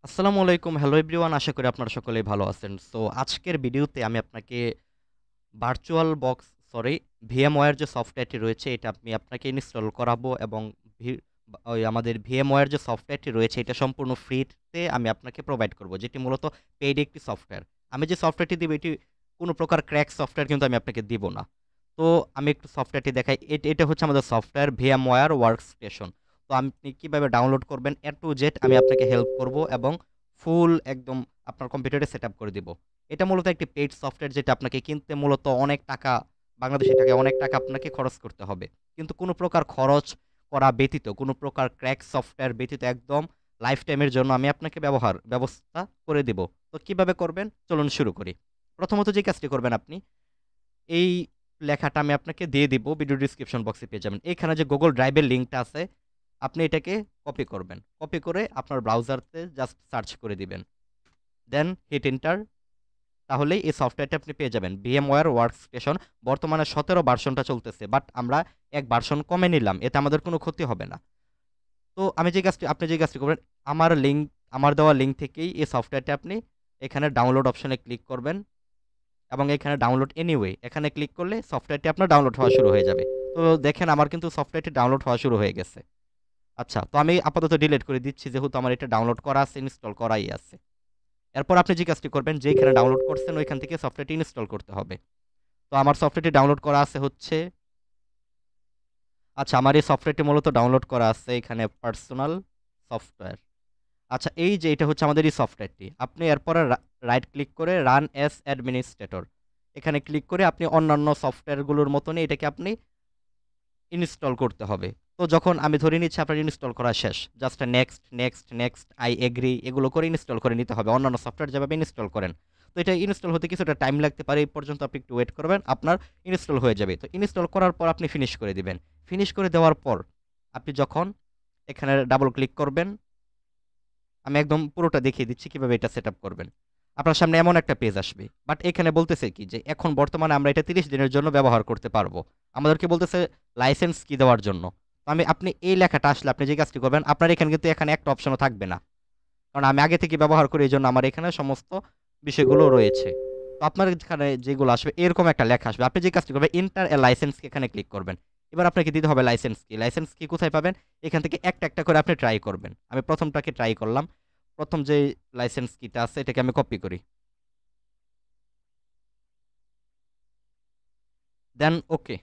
আসসালামু আলাইকুম, hello everyone. আশা করি আপনারা সকলেই ভালো আছেন। সো আজকের ভিডিওতে আমি আপনাকে ভার্চুয়াল বক্স সরি ভিএমওয়্যার যে সফটওয়্যারটি রয়েছে এটা আমি আপনাকে ইনস্টল করাবো এবং ওই আমাদের ভিএমওয়্যার যে সফটওয়্যারটি রয়েছে এটা সম্পূর্ণ ফ্রিতে আমি আপনাকে প্রোভাইড করব, যেটি মূলত পেইড একটি সফটওয়্যার। আমি যে সফটওয়্যারটি দিব এটি কোনো প্রকার ক্র্যাক সফটওয়্যার কিন্তু আমি আপনাকে দিব না। তো আমি একটু সফটওয়্যারটি দেখাই। এটা হচ্ছে আমাদের সফটওয়্যার ভিএমওয়্যার ওয়ার্ক স্টেশন। তো আপনি কিভাবে ডাউনলোড করবেন এ টু জেড আমি আপনাকে হেল্প করব এবং ফুল একদম আপনার কম্পিউটারে সেট আপ করে দিব। এটা মূলত একটি পেইড সফটওয়্যার, যেটা আপনাকে কিনতে মূলত অনেক টাকা, বাংলাদেশি টাকায় অনেক টাকা আপনাকে খরচ করতে হবে। কিন্তু কোনো প্রকার খরচ করা ব্যতীত, কোনো প্রকার ক্র্যাক সফটওয়্যার ব্যতীত একদম লাইফ টাইমের জন্য আমি আপনাকে ব্যবস্থা করে দিব। তো কিভাবে করবেন চলুন শুরু করি। প্রথমত যে কাজটি করবেন, আপনি এই লেখাটা আমি আপনাকে দিয়ে দিব, ভিডিও ডিসক্রিপশন বক্সে পেয়ে যাবেন। এখানে যে গুগল ড্রাইভের লিঙ্কটা আছে, আপনি এটাকে কপি করবেন। কপি করে আপনার ব্রাউজারতে জাস্ট সার্চ করে দিবেন, দেন হিট এন্টার। তাহলেই এই সফটওয়্যারটা আপনি পেয়ে যাবেন। VMware ওয়ার্কস্টেশন বর্তমানে 17 ভার্সনটা চলতেছে, বাট আমরা এক ভার্সন কমে নিলাম, এতে আমাদের কোনো ক্ষতি হবে না। তো আপনি যে কাজটি করবেন, আমার লিঙ্ক আমার দেওয়া লিঙ্ক থেকেই এই সফটওয়্যারটা আপনি এখানে ডাউনলোড অপশনে ক্লিক করবেন এবং এখানে ডাউনলোড এনিওয়ে এখানে ক্লিক করলে সফটওয়্যারটি আপনার ডাউনলোড হওয়া শুরু হয়ে যাবে। তো দেখেন আমার কিন্তু সফটওয়্যারটি ডাউনলোড হওয়া শুরু হয়ে গেছে। আচ্ছা, তো আমি আপাতত ডিলিট করে দিচ্ছি, যেহেতু আমার এটা ডাউনলোড করা আছে, ইনস্টল করাই আছে। এরপর আপনি যে কাজটি করবেন, যেখানে ডাউনলোড করছেন ওইখান থেকে সফটওয়্যারটি ইনস্টল করতে হবে। তো আমার সফটওয়্যারটি ডাউনলোড করা আছে হচ্ছে, আচ্ছা আমার এই সফটওয়্যারটি মূলত ডাউনলোড করা আছে এখানে পার্সোনাল সফটওয়্যার। আচ্ছা, এই যে এটা হচ্ছে আমাদের এই সফটওয়্যারটি, আপনি এরপরে রাইট ক্লিক করে রান অ্যাজ অ্যাডমিনিস্ট্রেটর এখানে ক্লিক করে আপনি অন্যান্য সফটওয়্যারগুলোর মতনই এটাকে আপনি ইনস্টল করতে হবে। তো যখন আমি ধরে নিচ্ছি আপনার ইনস্টল করা শেষ, just next next next I agree এগুলো করে ইনস্টল করে নিতে হবে, অন্যান্য সফটওয়্যার যেভাবে ইনস্টল করেন। তো এটা ইনস্টল হতে কিছুটা টাইম লাগতে পারে, এই পর্যন্ত আপনি একটু ওয়েট করবেন, আপনার ইনস্টল হয়ে যাবে। তো ইনস্টল করার পর আপনি ফিনিশ করে দিবেন। ফিনিশ করে দেওয়ার পর আপনি যখন এখানে ডাবল ক্লিক করবেন, আমি একদম পুরোটা দেখিয়ে দিচ্ছি কিভাবে এটা সেট আপ করবেন। আপনার সামনে এমন একটা পেজ আসবে, বাট এখানে বলতেছে কি যে এখন বর্তমানে আমরা এটা 30 দিনের জন্য ব্যবহার করতে পারবো। আমাদেরকে বলতেছে লাইসেন্স কি দেওয়ার জন্য। তো আপনি এই লেখাটা আসলে আপনি যে কাজটি করবেন, আপনার এখানে কিন্তু এখানে একটা অপশনও থাকবে না, কারণ আমি আগে থেকে ব্যবহার করি, এই জন্য আমার এখানে সমস্ত বিষয়গুলো রয়েছে। তো আপনার এখানে যেগুলো আসবে এরকম একটা লেখা আসবে, আপনি যে কাজটি করবেন ইন্টার এ লাইসেন্স এখানে ক্লিক করবেন। এবার আপনাকে দিতে হবে লাইসেন্স কি। লাইসেন্স কি কোথায় পাবেন, এখান থেকে একটা একটা করে আপনি ট্রাই করবেন। আমি প্রথমটাকে ট্রাই করলাম। প্রথম যে লাইসেন্স কিটা আছে এটাকে আমি কপি করি, দেন ওকে।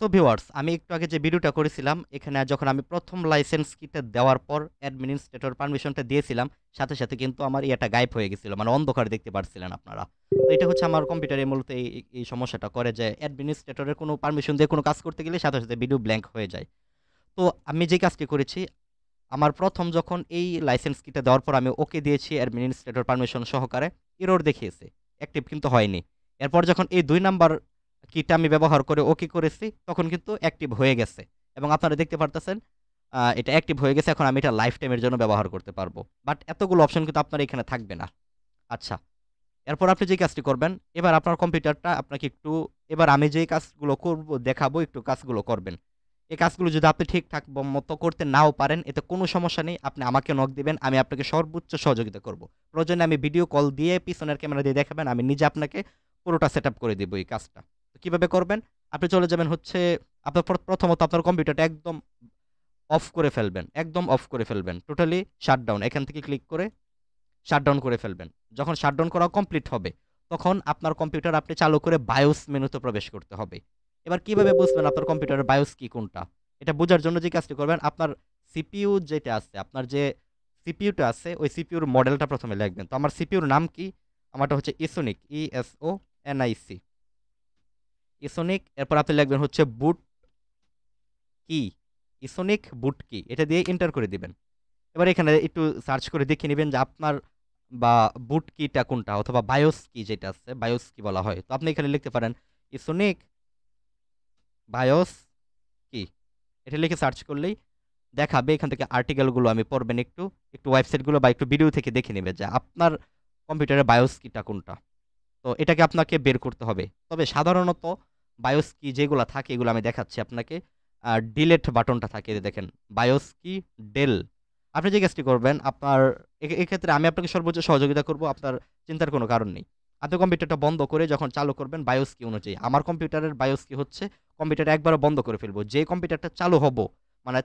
সো ভিউয়ার্স, আমি একটু আগে যে ভিডিওটা করেছিলাম, এখানে যখন আমি প্রথম লাইসেন্স কিটা দেওয়ার পর অ্যাডমিনিস্ট্রেটর পারমিশনটা দিয়েছিলাম, সাথে সাথে কিন্তু আমার ইয়েটা গায়েব হয়ে গেছিল, মানে অন্ধকার দেখতে পারছিলেন আপনারা। তো এটা হচ্ছে আমার কম্পিউটারে মূলত এই সমস্যাটা করে, যে অ্যাডমিনিস্ট্রেটরের কোনো পারমিশন দিয়ে কোনো কাজ করতে গেলে সাথে সাথে ভিডিও ব্ল্যাঙ্ক হয়ে যায়। তো আমি যে কাজটি করেছি, আমার প্রথম যখন এই লাইসেন্স কিটা দেওয়ার পর আমি ওকে দিয়েছি অ্যাডমিনিস্ট্রেটর পারমিশন সহকারে, এরর দেখিয়েছে, অ্যাক্টিভ কিন্তু হয়নি। এরপর যখন এই 2 নাম্বার কিটা আমি ব্যবহার করে ওকে করেছি, তখন কিন্তু অ্যাক্টিভ হয়ে গেছে এবং আপনারা দেখতে পারতেছেন এটা অ্যাক্টিভ হয়ে গেছে। এখন আমি এটা লাইফ টাইমের জন্য ব্যবহার করতে পারবো, বাট এতগুলো অপশন কিন্তু আপনার এখানে থাকবে না। আচ্ছা, এরপর আপনি যে কাজটি করবেন, এবার আপনার কম্পিউটারটা আপনাকে একটু, এবার আমি যে কাজগুলো করব দেখাবো, একটু কাজগুলো করবেন। এই কাজগুলো যদি আপনি ঠিকঠাক মতো করতে নাও পারেন, এতে কোনো সমস্যা নেই, আপনি আমাকে নক দিবেন, আমি আপনাকে সর্বোচ্চ সহযোগিতা করব। প্রয়োজনে আমি ভিডিও কল দিয়ে পিছনের ক্যামেরা দিয়ে দেখাবেন, আমি নিজে আপনাকে পুরোটা সেট আপ করে দিব এই কাজটা। তো কীভাবে করবেন, আপনি চলে যাবেন হচ্ছে, আপনার প্রথমত আপনার কম্পিউটারটা একদম অফ করে ফেলবেন, একদম অফ করে ফেলবেন, টোটালি শাটডাউন এখান থেকে ক্লিক করে শাটডাউন করে ফেলবেন। যখন শাটডাউন করা কমপ্লিট হবে, তখন আপনার কম্পিউটার আপনি চালু করে বায়োস মেনুতে প্রবেশ করতে হবে। এবার কিভাবে বুঝবেন আপনার কম্পিউটারের বায়োস কি কোনটা, এটা বোঝার জন্য যে কাজটি করবেন, আপনার সিপিইউ যেটা আছে, আপনার যে সিপিইউটা আছে ওই সিপিইউর মডেলটা প্রথমে লিখবেন। তো আমার সিপিইউর নাম কি, আমারটা হচ্ছে ইসোনিক, ESONIC, ইসোনিক। এরপর আপনি লিখবেন হচ্ছে বুট কি, ইসোনিক বুট কি, এটা দিয়ে এন্টার করে দিবেন। এবার এখানে একটু সার্চ করে দেখে নেবেন যে আপনার বা বুট কিটা কোনটা, অথবা বায়োস কি যেটা আছে, বায়োস কি বলা হয়। তো আপনি এখানে লিখতে পারেন ইসোনিক বায়োস কি, এটা লিখে সার্চ করলেই দেখাবে। এখান থেকে আর্টিকেলগুলো আমি পড়বেন, একটু একটু ওয়েবসাইটগুলো বা একটু ভিডিও থেকে দেখে নেবে যে আপনার কম্পিউটারে বায়োস কিটা কোনটা। তো এটাকে আপনাকে বের করতে হবে। তবে সাধারণত বায়োস কি যেগুলো থাকে এগুলো আমি দেখাচ্ছি আপনাকে। ডিলেট বাটনটা থাকে, এই যে দেখেন বায়োস কি ডেল। আপনি যে কাজটি করবেন আপনার এক্ষেত্রে আমি আপনাকে সর্বোচ্চ সহযোগিতা করব, আপনার চিন্তার কোনো কারণ নেই। আপনি কম্পিউটারটা বন্ধ করে যখন চালু করবেন বায়োস কি অনুযায়ী, আমার কম্পিউটারের বায়োস কি হচ্ছে কম্পিউটার একবারও বন্ধ করে ফেলবো, যে কম্পিউটারটা চালু হবো মানে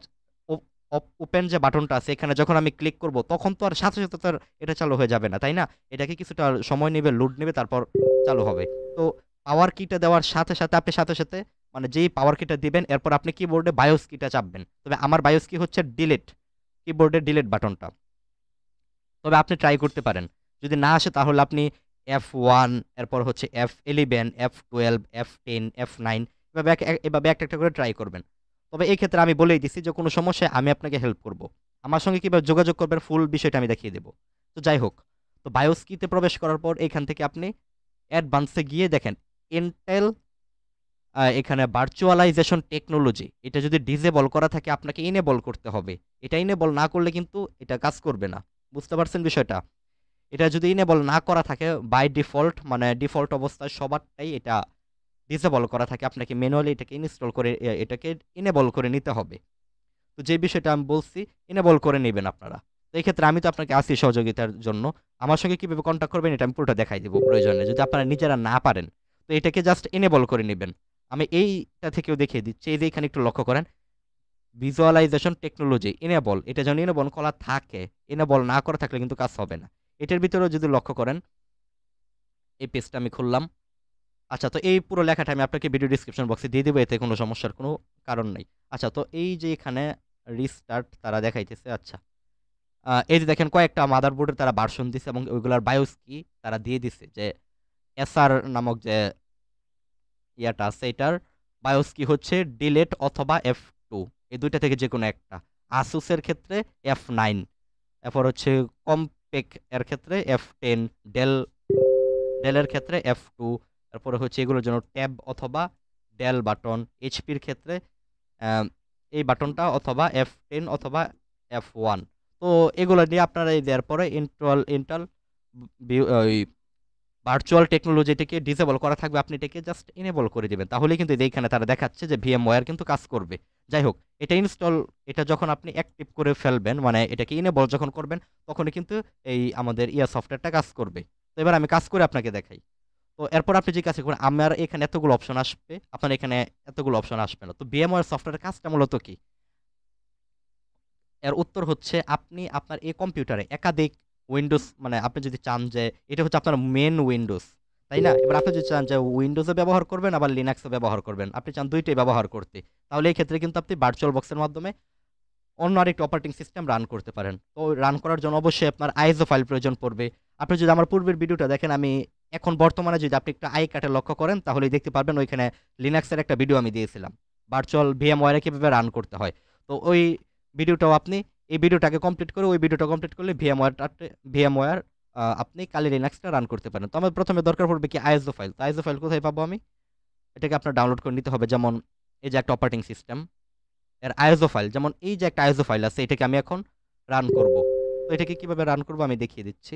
ওপেন যে বাটনটা আছে এখানে যখন আমি ক্লিক করব তখন তো আর সাথে সাথে তো আর এটা চালু হয়ে যাবে না, তাই না? এটাকে কিছুটা সময় নেবে, লোড নেবে, তারপর চালু হবে। তো পাওয়ার কিটা দেওয়ার সাথে সাথে আপনি সাথে সাথে মানে যেই পাওয়ার কিটা দিবেন এরপর আপনি কিবোর্ডে বায়োস কিটা চাপবেন। তবে আমার বায়োস কি হচ্ছে ডিলিট, কিবোর্ডের ডিলিট বাটনটা। তবে আপনি ট্রাই করতে পারেন, যদি না আসে তাহলে আপনি F1, এরপর হচ্ছে F11, F12, F10, F9 এভাবে একটা একটা করে ট্রাই করবেন। তবে এই ক্ষেত্রে আমি বলেই দিছি যে কোনো সমস্যায় আমি আপনাকে হেল্প করব। আমার সঙ্গে কীভাবে যোগাযোগ করবেন ফুল বিষয়টা আমি দেখিয়ে দেবো। তো যাই হোক, তো বায়োস কিতে প্রবেশ করার পর এখান থেকে আপনি অ্যাডভান্সে গিয়ে দেখেন ইন্টেল এখানে ভার্চুয়ালাইজেশন টেকনোলজি, এটা যদি ডিসেবল করা থাকে আপনাকে ইনেবল করতে হবে। এটা ইনেবল না করলে কিন্তু এটা কাজ করবে না। বুঝতে পারছেন বিষয়টা? এটা যদি ইনেবল না করা থাকে বাই ডিফল্ট মানে ডিফল্ট অবস্থায় সবারটাই এটা ডিসেবল করা থাকে, আপনাকে ম্যানুয়ালি এটাকে ইনস্টল করে এটাকে ইনেবল করে নিতে হবে। তো যে বিষয়টা আমি বলছি ইনেবল করে নেবেন আপনারা। তো এই ক্ষেত্রে আমি তো আপনাকে আছি সহযোগিতার জন্য। আমার সঙ্গে কীভাবে কন্ট্যাক্ট করবেন এটা আমি পুরোটা দেখাই দেবো প্রয়োজনে, যদি আপনারা নিজেরা না পারেন। তো এটাকে জাস্ট ইনেবল করে নেবেন। আমি এইটা থেকেও দেখিয়ে দিচ্ছি, এই যে এখানে একটু লক্ষ্য করেন ভিজুয়ালাইজেশন টেকনোলজি ইনেবল, এটা যেন ইনেবল করা থাকে, ইনেবল না করা থাকলে কিন্তু কাজ হবে না। এটার ভিতরেও যদি লক্ষ্য করেন এই পেজটা আমি খুললাম। আচ্ছা, তো এই পুরো লেখাটা আমি আপনাকে ভিডিও ডিসক্রিপশন বক্সে দিয়ে দেবো, এতে কোনো সমস্যার কোনো কারণ নেই। আচ্ছা, তো এই যে এখানে রিস্টার্ট তারা দেখাইতেছে। আচ্ছা, এই যে দেখেন কয়েকটা মাদারবোর্ডের তারা ভার্সন দিছে এবং ওইগুলার বায়োস কি তারা দিয়ে দিছে, যে এসআর নামক যে ইয়াটা আছে এটার বায়োস কি হচ্ছে ডিলেট অথবা F2, এই দুইটা থেকে যে কোনো একটা। আসুসের ক্ষেত্রে F9, এরপর হচ্ছে কম্পেক এর ক্ষেত্রে F10, ডেলের ক্ষেত্রে F2, তারপরে হচ্ছে এগুলোর জন্য ট্যাব অথবা ডেল বাটন, এইচপির ক্ষেত্রে এই বাটনটা অথবা F10 অথবা F1। তো এগুলো নিয়ে আপনারা এই দেওয়ার পরে ইন্টাল ওই ভার্চুয়াল টেকনোলজিটিকে ডিসেবল করা থাকবে, আপনি এটাকে জাস্ট ইনেবল করে দিবেন, তাহলে কিন্তু এইখানে তারা দেখাচ্ছে যে VMware কিন্তু কাজ করবে। যাই হোক, এটা যখন আপনি অ্যাক্টিভ করে ফেলবেন মানে এটাকে ইনেবল যখন করবেন তখনই কিন্তু এই আমাদের সফটওয়্যারটা কাজ করবে। তো এবার আমি কাজ করে আপনাকে দেখাই। তো এরপর আপনি যে কাজ করবেন আমার এখানে এতগুলো অপশন আসবে, আপনার এখানে এতগুলো অপশন আসবে না। তো VMware সফটওয়্যারের কাজটা মূলত কি? এর উত্তর হচ্ছে আপনি আপনার এই কম্পিউটারে একাধিক উইন্ডোজ মানে আপনি যদি চান যে এটা হচ্ছে আপনার মেন উইন্ডোজ, তাই না? এবার আপনি যদি চান যে উইন্ডোজে ব্যবহার করবেন আবার লিনাক্সে ব্যবহার করবেন, আপনি চান দুইটাই ব্যবহার করতে, তাহলে এই ক্ষেত্রে কিন্তু আপনি ভার্চুয়াল বক্সের মাধ্যমে অন্য আরেকটি অপারেটিং সিস্টেম রান করতে পারেন। তো রান করার জন্য অবশ্যই আপনার আইএসও ফাইল প্রয়োজন পড়বে। আপনি যদি আমার পূর্বের ভিডিওটা দেখেন, আমি এখন বর্তমানে যদি আপনি একটু আই কাটে লক্ষ্য করেন তাহলেই দেখতে পারবেন ওইখানে লিনাক্সের একটা ভিডিও আমি দিয়েছিলাম, ভার্চুয়াল VMware কিভাবে রান করতে হয়। তো ওই ভিডিওটাও আপনি এই ভিডিওটাকে কমপ্লিট করে ওই ভিডিওটা কমপ্লিট করলে VMware আপনি কালি লিনাক্সটা রান করতে পারেন। তো আমার প্রথমে দরকার পড়বে কি আইএসও ফাইল। তো আইএসও ফাইল কোথায় পাবো আমি? এটাকে আপনার ডাউনলোড করে নিতে হবে। যেমন এই যে একটা অপারেটিং সিস্টেম এর আইএসও ফাইল, যেমন এই যে একটা আইএসও ফাইল আছে এটাকে আমি এখন রান করব। তো এটাকে কিভাবে রান করব আমি দেখিয়ে দিচ্ছি।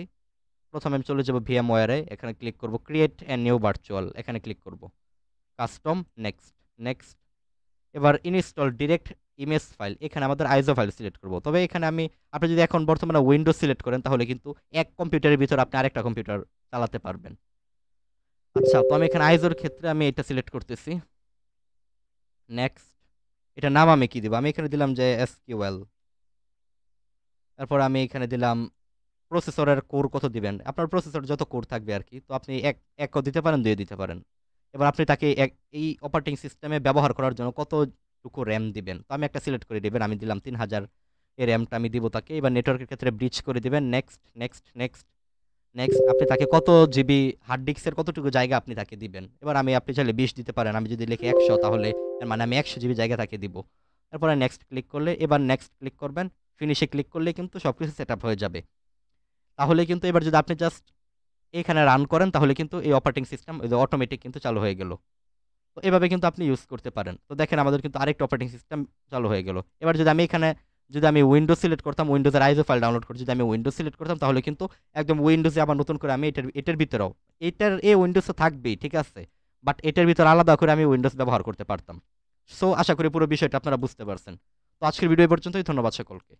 প্রথমে আমি চলে যাব VMware, এখানে ক্লিক করব ক্রিয়েট এ নিউ ভার্চুয়াল, এখানে ক্লিক করব কাস্টম, নেক্সট নেক্সট। এবার ইনস্টল ডিরেক্ট ইমেজ ফাইল, এখানে আমাদের আইএসও ফাইল সিলেক্ট করব। তবে এখানে আপনি যদি এখন বর্তমানে উইন্ডোজ সিলেক্ট করেন তাহলে কিন্তু এক কম্পিউটারের ভিতর আপনি আরেকটা কম্পিউটার চালাতে পারবেন। আচ্ছা, তো আমি এখানে আইএসওর ক্ষেত্রে আমি এটা সিলেক্ট করতেছি, নেক্সট। এটা নাম আমি কি দিব? আমি এখানে দিলাম যে SQL। তারপর আমি এখানে দিলাম প্রসেসরের কোর কত দিবেন, আপনার প্রসেসর যত কোর থাকবে আর কি। তো আপনি এক দিতে পারেন, 2 দিতে পারেন। এবার আপনি তাকে এই অপারেটিং সিস্টেমে ব্যবহার করার জন্য কতটুকু র্যাম দিবেন, তো আমি একটা সিলেক্ট করে দিবেন, আমি দিলাম 3000 এর র্যামটা আমি দিব তাকে। এবার নেটওয়ার্কের ক্ষেত্রে ব্রিজ করে দিবেন, নেক্সট নেক্সট নেক্সট নেক্সট। আপনি তাকে কত জিবি হার্ড ডিস্কের কতটুকু জায়গা আপনি তাকে দিবেন। এবার আপনি চাইলে 20 দিতে পারেন, আমি যদি লিখি 100 তাহলে এর মানে আমি 100 জিবি জায়গা তাকে দিব। তারপরে নেক্সট ক্লিক করলে, এবার নেক্সট ক্লিক করবেন, ফিনিশে ক্লিক করলে কিন্তু সবকিছু সেট আপ হয়ে যাবে। তাহলে কিন্তু এবার যদি আপনি জাস্ট এখানে রান করেন তাহলে কিন্তু এই অপারেটিং সিস্টেম অটোমেটিক কিন্তু চালু হয়ে গেল। তো এভাবে কিন্তু আপনি ইউজ করতে পারেন। তো দেখেন আমাদের কিন্তু আরেকটা অপারেটিং সিস্টেম চালু হয়ে গেল। এবার যদি আমি উইন্ডোজ সিলেক্ট করতাম, উইন্ডোজের আইএসও ফাইল ডাউনলোড করে যদি আমি উইন্ডোজ সিলেক্ট করতাম তাহলে কিন্তু একদম উইন্ডোজে আবার নতুন করে আমি এটার ভিতরেও এই উইন্ডোজে থাকবেই, ঠিক আছে, বাট এটার ভিতর আলাদা করে আমি উইন্ডোজ ব্যবহার করতে পারতাম। সো আশা করি পুরো বিষয়টা আপনারা বুঝতে পারছেন। তো আজকের ভিডিও এই পর্যন্তই, ধন্যবাদ সকলকে।